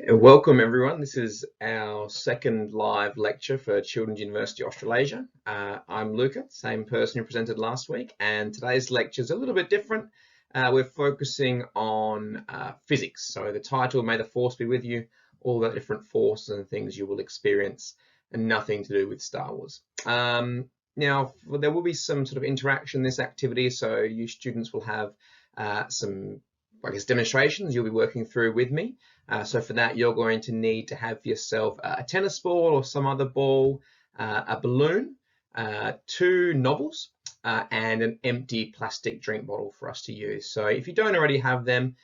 Welcome everyone. This is our second live lecture for Children's University Australasia. I'm Luca, same person who presented last week, and today's lecture is a little bit different. We're focusing on physics. So the title, May the Force Be With You, all the different forces and things you will experience, and nothing to do with Star Wars. Now, there will be some sort of interaction in this activity, so you students will have some demonstrations you'll be working through with me. So for that, you're going to need to have for yourself a tennis ball or some other ball, a balloon, two novels, and an empty plastic drink bottle for us to use. So if you don't already have them,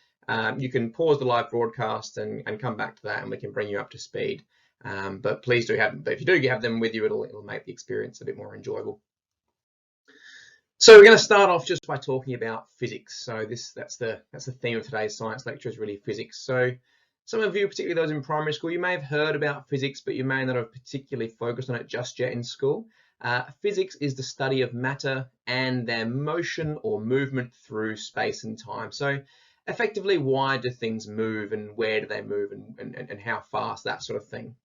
you can pause the live broadcast and come back to that, and we can bring you up to speed. But please do have them. But if you do have them with you, it'll make the experience a bit more enjoyable. So we're going to start off just by talking about physics. So that's the theme of today's science lecture, is really physics. So some of you, particularly those in primary school, you may have heard about physics, but you may not have particularly focused on it just yet in school. Physics is the study of matter and their motion or movement through space and time. So effectively, why do things move, and where do they move, and how fast, that sort of thing.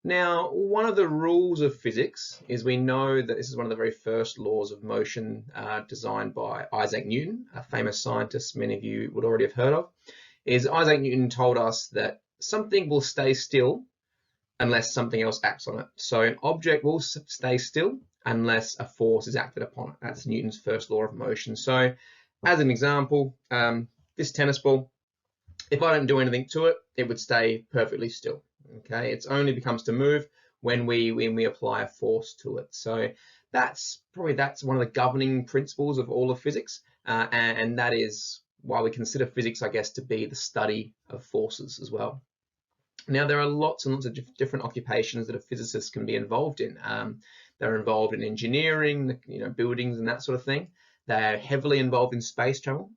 Now, one of the rules of physics is, we know that this is one of the very first laws of motion designed by Isaac Newton, a famous scientist many of you would already have heard of. Is Isaac Newton told us that something will stay still unless something else acts on it. So an object will stay still unless a force is acted upon it. That's Newton's first law of motion. So as an example, this tennis ball, if I don't do anything to it, it would stay perfectly still. Okay, it only becomes to move when we apply a force to it. So that's one of the governing principles of all of physics, and that is why we consider physics, I guess, to be the study of forces as well. Now, there are lots and lots of different occupations that a physicist can be involved in. They're involved in engineering, buildings and that sort of thing. They're heavily involved in space travel.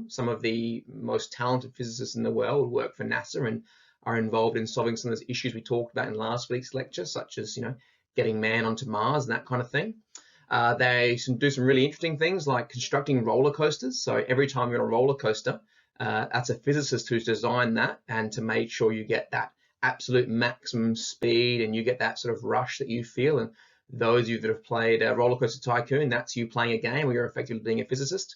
Some of the most talented physicists in the world work for NASA and are involved in solving some of those issues we talked about in last week's lecture, such as getting man onto Mars and that kind of thing. They do some really interesting things like constructing roller coasters. So every time you're on a roller coaster, that's a physicist who's designed that, and to make sure you get that absolute maximum speed and you get that sort of rush that you feel. And those of you that have played Roller Coaster Tycoon, that's you playing a game where you're effectively being a physicist.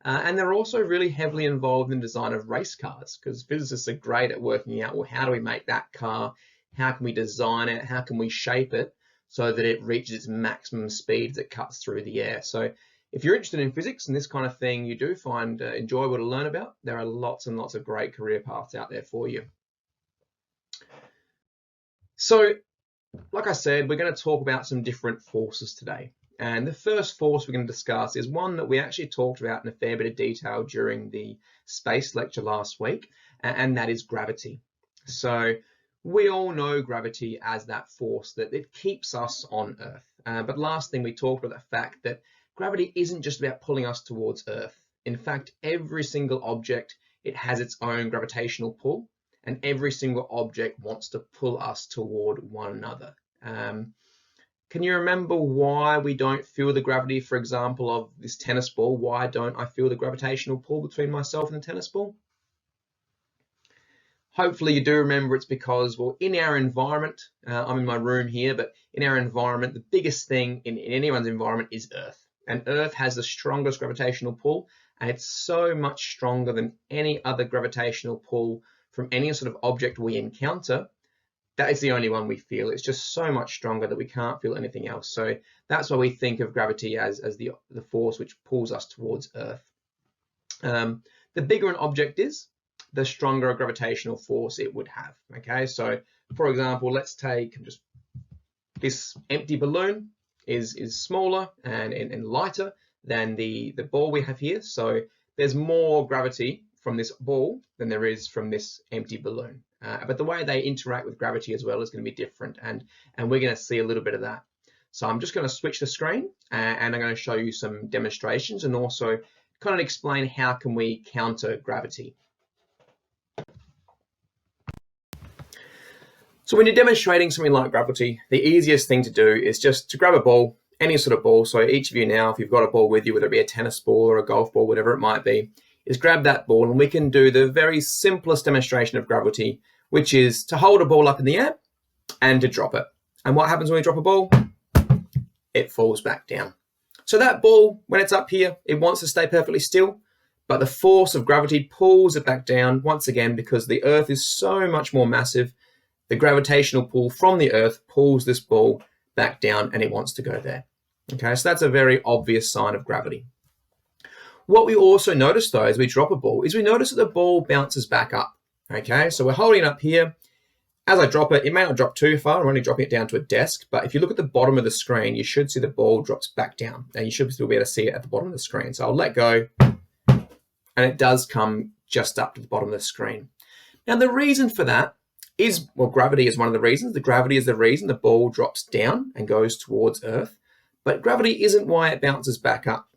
And they're also really heavily involved in the design of race cars, because physicists are great at working out, well, how do we make that car? How can we design it? How can we shape it so that it reaches its maximum speed as it cuts through the air? So if you're interested in physics and this kind of thing you do find enjoyable to learn about, there are lots and lots of great career paths out there for you. So, like I said, we're going to talk about some different forces today. And the first force we're going to discuss is one that we actually talked about in a fair bit of detail during the space lecture last week, and that is gravity. So we all know gravity as that force that it keeps us on Earth. But last thing we talked about the fact that gravity isn't just about pulling us towards Earth. In fact, every single object, it has its own gravitational pull, and every single object wants to pull us toward one another. Can you remember why we don't feel the gravity, for example, of this tennis ball? Why don't I feel the gravitational pull between myself and the tennis ball? Hopefully you do remember it's because, well, in our environment, I'm in my room here, but in our environment, the biggest thing in anyone's environment is Earth. And Earth has the strongest gravitational pull, and it's so much stronger than any other gravitational pull from any sort of object we encounter. That is the only one we feel. It's just so much stronger that we can't feel anything else. So that's why we think of gravity as the force which pulls us towards Earth. The bigger an object is, the stronger a gravitational force it would have. Okay, so for example, let's take just this empty balloon is smaller and lighter than the ball we have here. So there's more gravity from this ball than there is from this empty balloon. But the way they interact with gravity as well is going to be different, and we're going to see a little bit of that. So I'm just going to switch the screen, and I'm going to show you some demonstrations and also kind of explain how can we counter gravity. So when you're demonstrating something like gravity, the easiest thing to do is just to grab a ball, any sort of ball. So each of you now, if you've got a ball with you, whether it be a tennis ball or a golf ball, whatever it might be, is grab that ball and we can do the very simplest demonstration of gravity, which is to hold a ball up in the air and to drop it. And what happens when we drop a ball? It falls back down. So that ball, when it's up here, it wants to stay perfectly still, but the force of gravity pulls it back down once again because the Earth is so much more massive. The gravitational pull from the Earth pulls this ball back down and it wants to go there. Okay, so that's a very obvious sign of gravity. What we also notice though as we drop a ball is we notice that the ball bounces back up. Okay, so we're holding it up here. As I drop it, it may not drop too far. I'm only dropping it down to a desk, but if you look at the bottom of the screen, you should see the ball drops back down and you should still be able to see it at the bottom of the screen. So I'll let go and it does come just up to the bottom of the screen. Now the reason for that is, well, gravity is one of the reasons. The gravity is the reason the ball drops down and goes towards Earth, but gravity isn't why it bounces back up.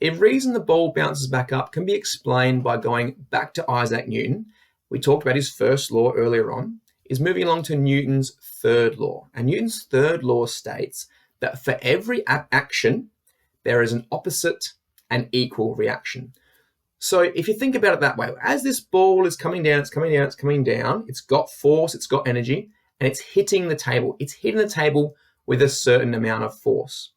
A reason the ball bounces back up can be explained by going back to Isaac Newton. We talked about his first law earlier on, is moving along to Newton's third law. And Newton's third law states that for every action, there is an opposite and equal reaction. So if you think about it that way, as this ball is coming down, it's coming down, it's coming down, it's got force, it's got energy, and it's hitting the table. It's hitting the table with a certain amount of force.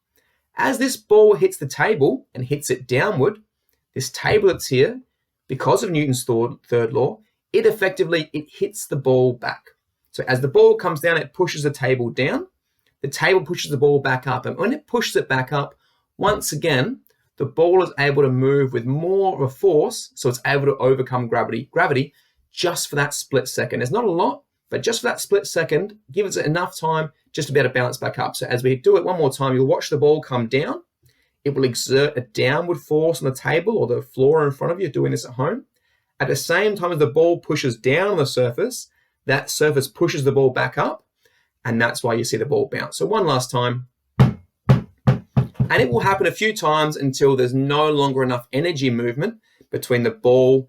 As this ball hits the table and hits it downward, this table that's here, because of Newton's third law, it hits the ball back. So as the ball comes down, it pushes the table down. The table pushes the ball back up. And when it pushes it back up, once again, the ball is able to move with more of a force, so it's able to overcome gravity just for that split second. It's not a lot, but just for that split second, gives it enough time just to be able to bounce back up. So as we do it one more time, you'll watch the ball come down. It will exert a downward force on the table or the floor in front of you doing this at home. At the same time as the ball pushes down on the surface, that surface pushes the ball back up, and that's why you see the ball bounce. So one last time. And it will happen a few times until there's no longer enough energy movement between the ball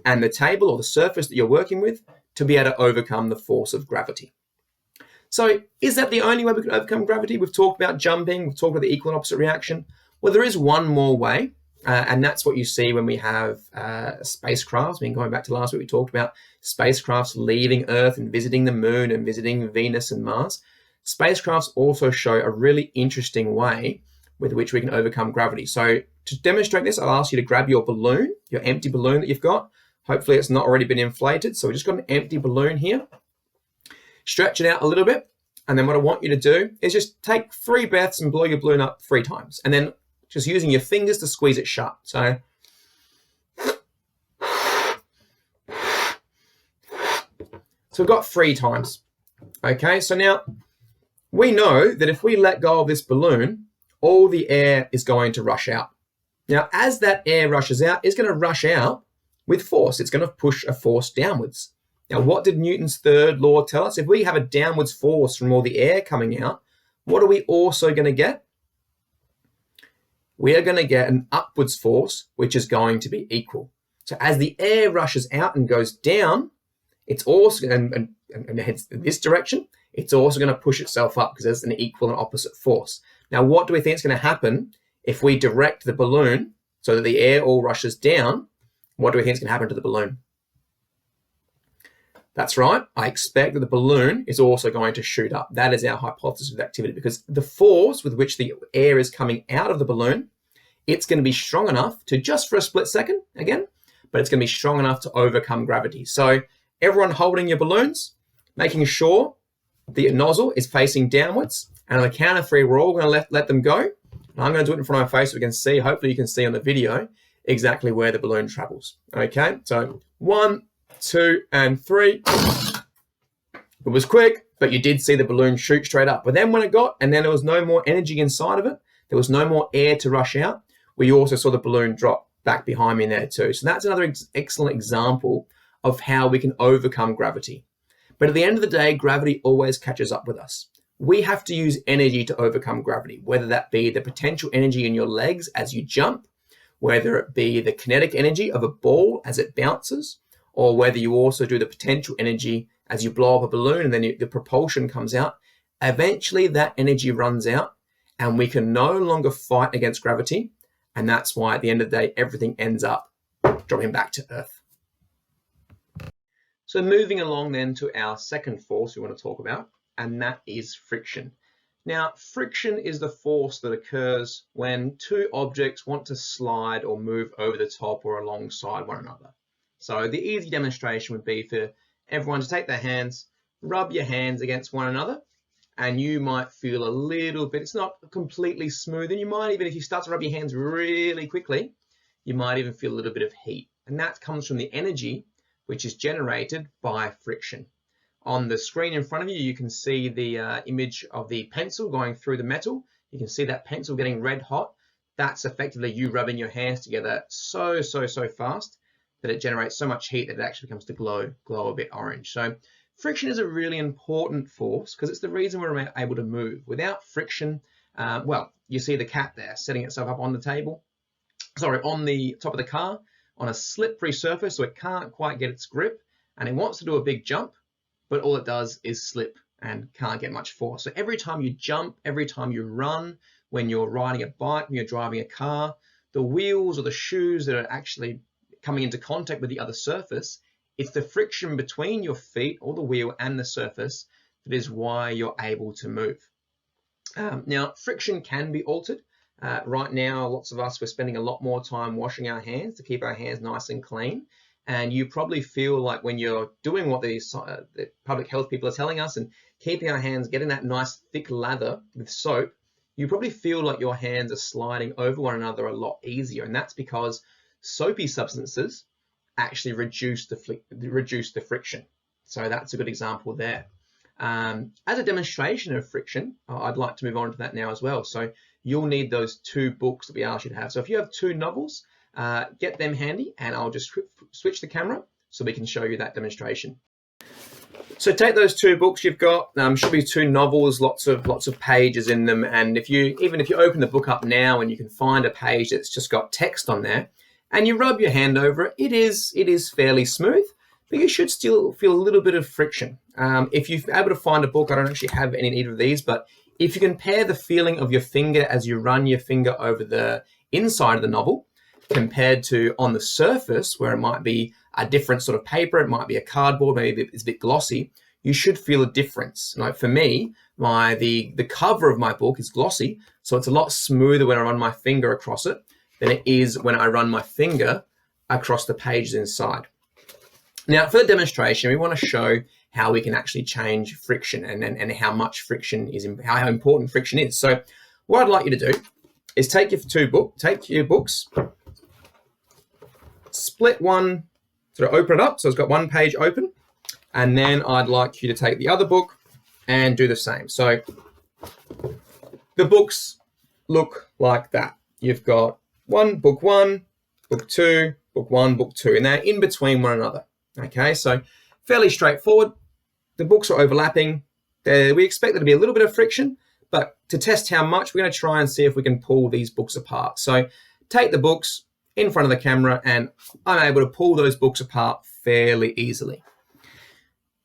and the table or the surface that you're working with to be able to overcome the force of gravity. So is that the only way we can overcome gravity? We've talked about jumping, we've talked about the equal and opposite reaction. Well, there is one more way, and that's what you see when we have spacecrafts. I mean, going back to last week, we talked about spacecrafts leaving Earth and visiting the moon and visiting Venus and Mars. Spacecrafts also show a really interesting way with which we can overcome gravity. So to demonstrate this, I'll ask you to grab your balloon, your empty balloon that you've got. Hopefully it's not already been inflated. So we've just got an empty balloon here. Stretch it out a little bit. And then what I want you to do is just take 3 breaths and blow your balloon up 3 times. And then just using your fingers to squeeze it shut. So we've got 3 times. Okay, so now we know that if we let go of this balloon, all the air is going to rush out. Now, as that air rushes out, it's going to rush out with force. It's going to push a force downwards. Now, what did Newton's third law tell us? If we have a downwards force from all the air coming out, what are we also going to get? We are going to get an upwards force, which is going to be equal. So as the air rushes out and goes down, it's also, and heads in this direction, it's also going to push itself up because there's an equal and opposite force. Now, what do we think is going to happen if we direct the balloon so that the air all rushes down? What do we think is going to happen to the balloon? That's right. I expect that the balloon is also going to shoot up. That is our hypothesis of activity because the force with which the air is coming out of the balloon, it's going to be strong enough to, just for a split second again, but it's going to be strong enough to overcome gravity. So everyone holding your balloons, making sure the nozzle is facing downwards. And on the count of 3, we're all going to let them go. And I'm going to do it in front of my face so we can see, hopefully you can see on the video, exactly where the balloon travels. Okay, so 1, 2, and 3. It was quick, but you did see the balloon shoot straight up. But then when it got, and then there was no more energy inside of it, there was no more air to rush out, we also saw the balloon drop back behind me in there too. So that's another excellent example of how we can overcome gravity. But at the end of the day, gravity always catches up with us. We have to use energy to overcome gravity, whether that be the potential energy in your legs as you jump, whether it be the kinetic energy of a ball as it bounces, or whether you also do the potential energy as you blow up a balloon and then the propulsion comes out. Eventually that energy runs out and we can no longer fight against gravity. And that's why at the end of the day, everything ends up drop him back to earth. So moving along then to our second force we want to talk about, and that is friction. Now, friction is the force that occurs when two objects want to slide or move over the top or alongside one another. So the easy demonstration would be for everyone to take their hands, rub your hands against one another, and you might feel a little bit, it's not completely smooth, and you might even, if you start to rub your hands really quickly, you might even feel a little bit of heat. And that comes from the energy which is generated by friction. On the screen in front of you, you can see the image of the pencil going through the metal. You can see that pencil getting red hot. That's effectively you rubbing your hands together so fast that it generates so much heat that it actually becomes to glow a bit orange. So friction is a really important force because it's the reason we're able to move. Without friction, well, you see the cat there setting itself up on the table, sorry, on the top of the car, on a slippery surface, so it can't quite get its grip, and it wants to do a big jump, but all it does is slip and can't get much force. So every time you jump, every time you run, when you're riding a bike, when you're driving a car, the wheels or the shoes that are actually coming into contact with the other surface, it's the friction between your feet or the wheel and the surface that is why you're able to move. Now, friction can be altered. Right now, lots of us, we're spending a lot more time washing our hands to keep our hands nice and clean. And you probably feel like when you're doing what the public health people are telling us and keeping our hands, getting that nice thick lather with soap, you probably feel like your hands are sliding over one another a lot easier. And that's because soapy substances actually reduce the friction. So that's a good example there. As a demonstration of friction, I'd like to move on to that now as well. So you'll need those two books that we asked you to have. So if you have two novels, get them handy, and I'll just switch the camera so we can show you that demonstration. So take those two books you've got. Should be two novels, lots of pages in them. And even if you open the book up now and you can find a page that's just got text on there, and you rub your hand over it, it is fairly smooth, but you should still feel a little bit of friction. If you're able to find a book, I don't actually have any in either of these, but if you compare the feeling of your finger as you run your finger over the inside of the novel compared to on the surface where it might be a different sort of paper, it might be a cardboard, maybe it's a bit glossy, you should feel a difference. Like for me, the cover of my book is glossy, so it's a lot smoother when I run my finger across it than it is when I run my finger across the pages inside. Now, for the demonstration, we want to show how we can actually change friction and how much friction is, how important friction is. So what I'd like you to do is take your books, split one, sort of open it up, so it's got one page open, and then I'd like you to take the other book and do the same. So the books look like that. You've got book one, book two, book one, book two, and they're in between one another. Okay, so fairly straightforward. The books are overlapping. We expect there to be a little bit of friction, but to test how much, we're going to try and see if we can pull these books apart. So take the books in front of the camera, and I'm able to pull those books apart fairly easily.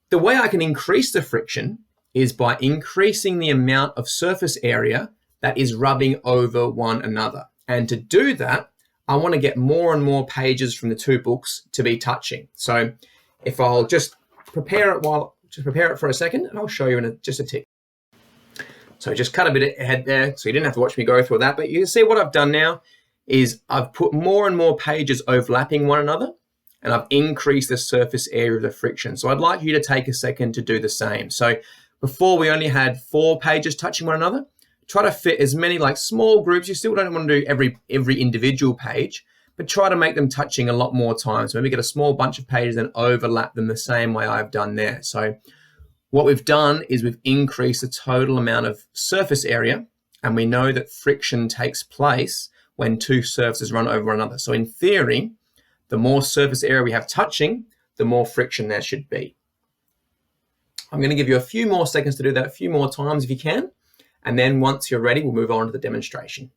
The way I can increase the friction is by increasing the amount of surface area that is rubbing over one another. And to do that, I want to get more and more pages from the two books to be touching. So if I'll just prepare it for a second, and I'll show you in just a tick. So just cut a bit ahead there, so you didn't have to watch me go through that, but you can see what I've done now is I've put more and more pages overlapping one another, and I've increased the surface area of the friction. So I'd like you to take a second to do the same. So before we only had 4 pages touching one another. Try to fit as many like small groups. You still don't want to do every individual page, but try to make them touching a lot more times. So maybe get a small bunch of pages and overlap them the same way I've done there. So what we've done is we've increased the total amount of surface area, and we know that friction takes place when two surfaces run over one another. So in theory, the more surface area we have touching, the more friction there should be. I'm going to give you a few more seconds to do that a few more times if you can. And then once you're ready, we'll move on to the demonstration.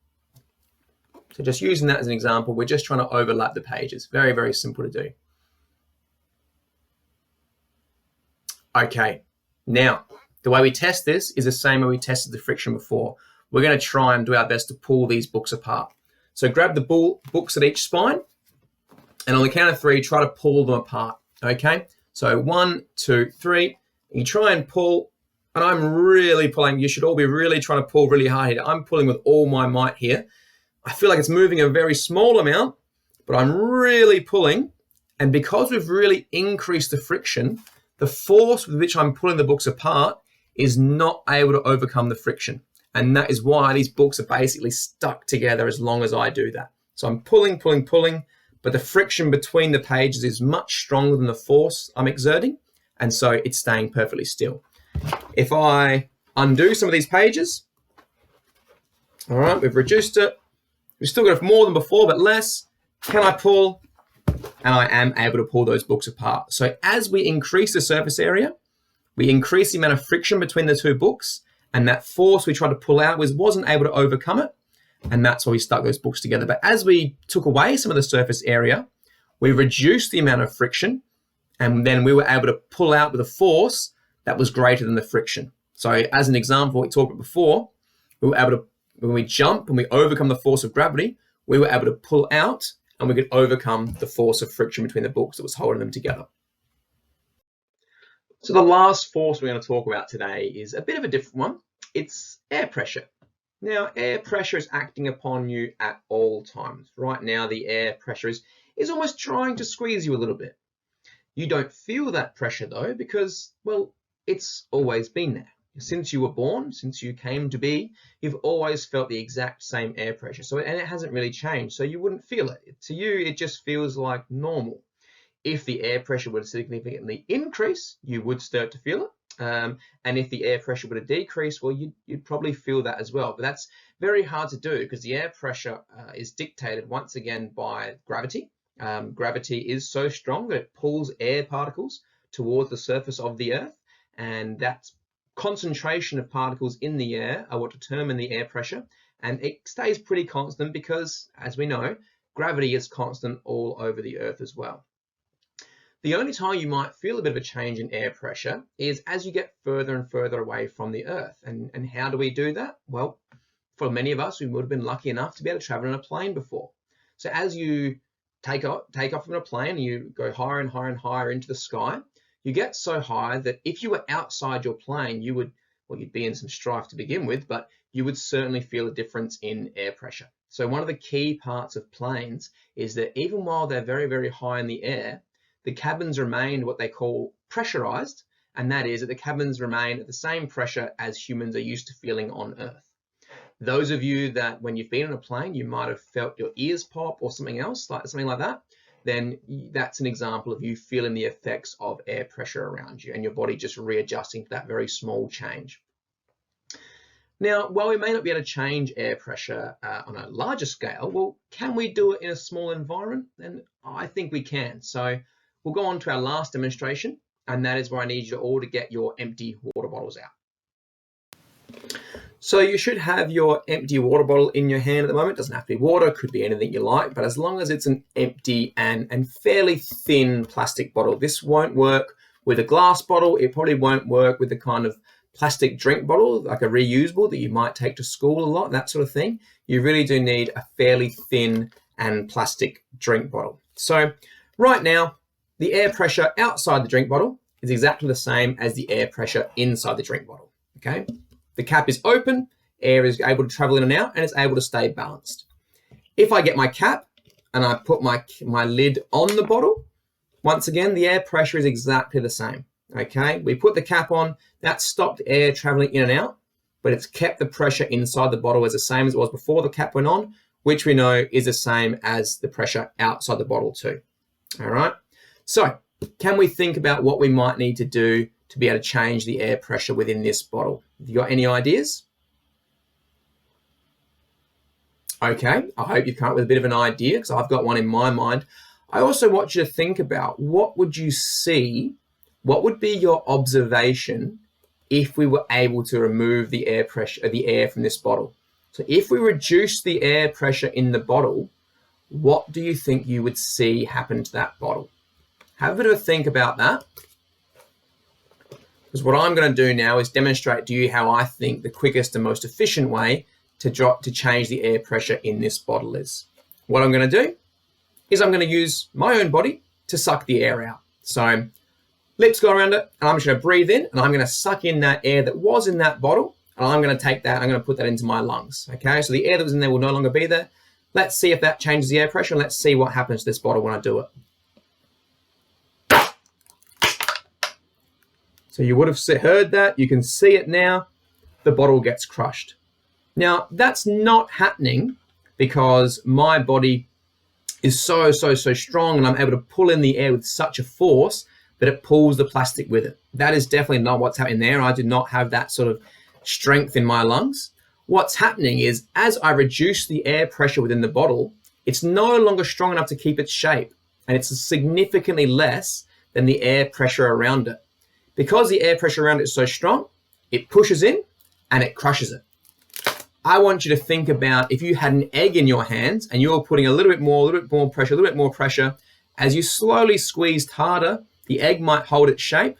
So just using that as an example, we're just trying to overlap the pages. Very, very simple to do. Okay, now the way we test this is the same way we tested the friction before. We're going to try and do our best to pull these books apart. So grab the books at each spine And on the count of 3, try to pull them apart, okay? So 1, 2, 3, you try and pull, and I'm really pulling. You should all be really trying to pull really hard here. I'm pulling with all my might here. I feel like it's moving a very small amount, but I'm really pulling. And because we've really increased the friction, the force with which I'm pulling the books apart is not able to overcome the friction. And that is why these books are basically stuck together as long as I do that. So I'm pulling, pulling, pulling, but the friction between the pages is much stronger than the force I'm exerting. And so it's staying perfectly still. If I undo some of these pages, all right, we've reduced it. We've still got more than before, but less. Can I pull? And I am able to pull those books apart. So as we increase the surface area, we increase the amount of friction between the two books, and that force we tried to pull out wasn't able to overcome it, and that's why we stuck those books together. But as we took away some of the surface area, we reduced the amount of friction, and then we were able to pull out with a force that was greater than the friction. So as an example, we talked about before, we were able to, when we jump and we overcome the force of gravity, we were able to pull out and we could overcome the force of friction between the books that was holding them together. So the last force we're going to talk about today is a bit of a different one. It's air pressure. Now, air pressure is acting upon you at all times. Right now, the air pressure is almost trying to squeeze you a little bit. You don't feel that pressure though, because, well, it's always been there. Since you were born, since you came to be, you've always felt the exact same air pressure. So, and it hasn't really changed, so you wouldn't feel it. To you, it just feels like normal. If the air pressure were to significantly increase, you would start to feel it. And if the air pressure were to decrease, well, you'd probably feel that as well. But that's very hard to do because the air pressure is dictated once again by gravity. Gravity is so strong that it pulls air particles towards the surface of the Earth, and that's concentration of particles in the air are what determine the air pressure, and it stays pretty constant because, as we know, gravity is constant all over the Earth as well. The only time you might feel a bit of a change in air pressure is as you get further and further away from the Earth. And how do we do that? Well, for many of us, we would have been lucky enough to be able to travel in a plane before. So as you take off from a plane and you go higher and higher and higher into the sky, you get so high that if you were outside your plane, you'd be in some strife to begin with, but you would certainly feel a difference in air pressure. So one of the key parts of planes is that even while they're very, very high in the air, the cabins remain what they call pressurized, and that is that the cabins remain at the same pressure as humans are used to feeling on Earth. Those of you that when you've been on a plane, you might have felt your ears pop or something else, something like that, then that's an example of you feeling the effects of air pressure around you and your body just readjusting to that very small change. Now, while we may not be able to change air pressure on a larger scale, well, can we do it in a small environment? And I think we can. So we'll go on to our last demonstration, and that is where I need you all to get your empty water bottles out. So you should have your empty water bottle in your hand at the moment. It doesn't have to be water, it could be anything you like, but as long as it's an empty and fairly thin plastic bottle. This won't work with a glass bottle. It probably won't work with the kind of plastic drink bottle, like a reusable that you might take to school a lot, that sort of thing. You really do need a fairly thin and plastic drink bottle. So right now, the air pressure outside the drink bottle is exactly the same as the air pressure inside the drink bottle, okay? The cap is open, air is able to travel in and out, and it's able to stay balanced. If I get my cap and I put my lid on the bottle, once again, the air pressure is exactly the same, okay? We put the cap on, that stopped air traveling in and out, but it's kept the pressure inside the bottle as the same as it was before the cap went on, which we know is the same as the pressure outside the bottle too, all right? So can we think about what we might need to do to be able to change the air pressure within this bottle? Have you got any ideas? Okay, I hope you've come up with a bit of an idea because I've got one in my mind. I also want you to think about what would you see, what would be your observation if we were able to remove the air pressure, the air from this bottle. So if we reduce the air pressure in the bottle, what do you think you would see happen to that bottle? Have a bit of a think about that. Because what I'm going to do now is demonstrate to you how I think the quickest and most efficient way to change the air pressure in this bottle is. What I'm going to do is I'm going to use my own body to suck the air out. So lips go around it, and I'm just going to breathe in, and I'm going to suck in that air that was in that bottle, and I'm going to take that, I'm going to put that into my lungs. Okay, so the air that was in there will no longer be there. Let's see if that changes the air pressure, and let's see what happens to this bottle when I do it. So you would have heard that. You can see it now. The bottle gets crushed. Now, that's not happening because my body is so strong, and I'm able to pull in the air with such a force that it pulls the plastic with it. That is definitely not what's happening there. I do not have that sort of strength in my lungs. What's happening is, as I reduce the air pressure within the bottle, it's no longer strong enough to keep its shape, and it's significantly less than the air pressure around it. Because the air pressure around it is so strong, it pushes in and it crushes it. I want you to think about if you had an egg in your hands and you're putting a little bit more pressure. As you slowly squeezed harder, the egg might hold its shape,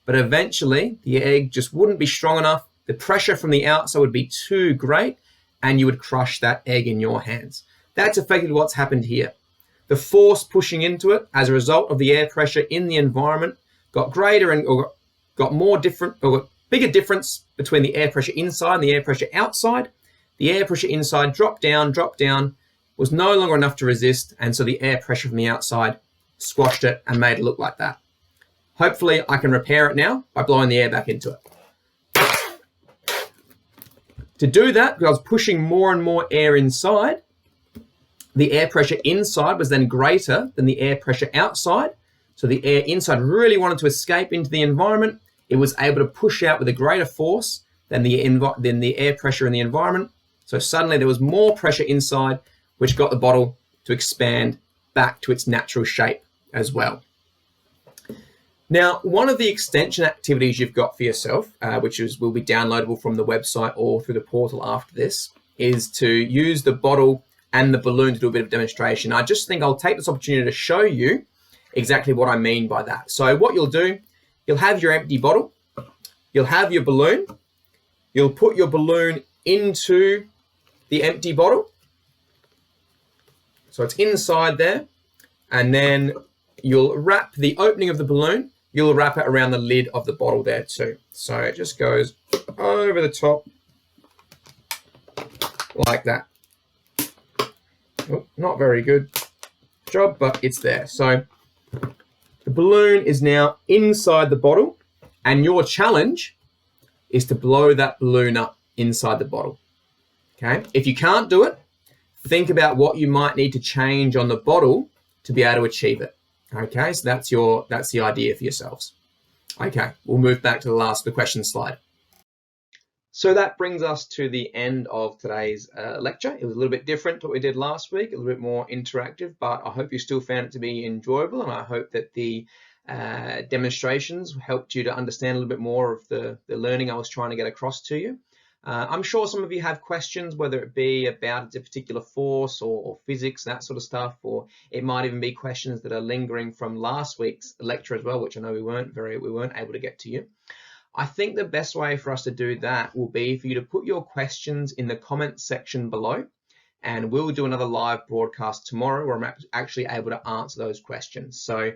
but eventually the egg just wouldn't be strong enough. The pressure from the outside would be too great, and you would crush that egg in your hands. That's effectively what's happened here. The force pushing into it as a result of the air pressure in the environment got greater or got bigger difference between the air pressure inside and the air pressure outside. The air pressure inside dropped down, was no longer enough to resist, and so the air pressure from the outside squashed it and made it look like that. Hopefully I can repair it now by blowing the air back into it. To do that, because I was pushing more and more air inside, the air pressure inside was then greater than the air pressure outside. So the air inside really wanted to escape into the environment. It was able to push out with a greater force than the air pressure in the environment. So suddenly there was more pressure inside, which got the bottle to expand back to its natural shape as well. Now, one of the extension activities you've got for yourself, which will be downloadable from the website or through the portal after this, is to use the bottle and the balloon to do a bit of demonstration. I just think I'll take this opportunity to show you exactly what I mean by that. So what you'll do, you'll have your empty bottle, you'll have your balloon, you'll put your balloon into the empty bottle. So it's inside there, and then you'll wrap the opening of the balloon, you'll wrap it around the lid of the bottle there too. So it just goes over the top like that. Oh, not very good job, but it's there. So the balloon is now inside the bottle, and your challenge is to blow that balloon up inside the bottle. Okay? If you can't do it, think about what you might need to change on the bottle to be able to achieve it. Okay, so that's the idea for yourselves. Okay, we'll move back to the question slide. So that brings us to the end of today's lecture. It was a little bit different to what we did last week, a little bit more interactive, but I hope you still found it to be enjoyable, and I hope that the demonstrations helped you to understand a little bit more of the learning I was trying to get across to you. I'm sure some of you have questions, whether it be about a particular force or physics, that sort of stuff, or it might even be questions that are lingering from last week's lecture as well, which I know we weren't able to get to you. I think the best way for us to do that will be for you to put your questions in the comments section below, and we'll do another live broadcast tomorrow where I'm actually able to answer those questions. So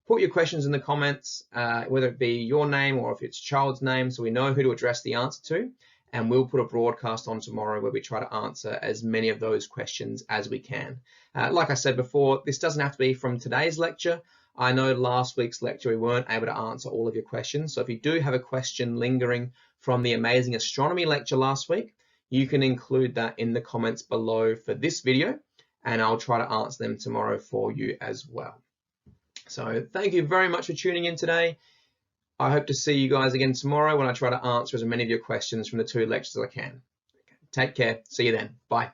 put your questions in the comments, whether it be your name or if it's child's name, so we know who to address the answer to, and we'll put a broadcast on tomorrow where we try to answer as many of those questions as we can. Like I said before, this doesn't have to be from today's lecture. I know last week's lecture we weren't able to answer all of your questions, so if you do have a question lingering from the amazing astronomy lecture last week, you can include that in the comments below for this video, and I'll try to answer them tomorrow for you as well. So thank you very much for tuning in today. I hope to see you guys again tomorrow when I try to answer as many of your questions from the 2 lectures as I can. Take care. See you then. Bye.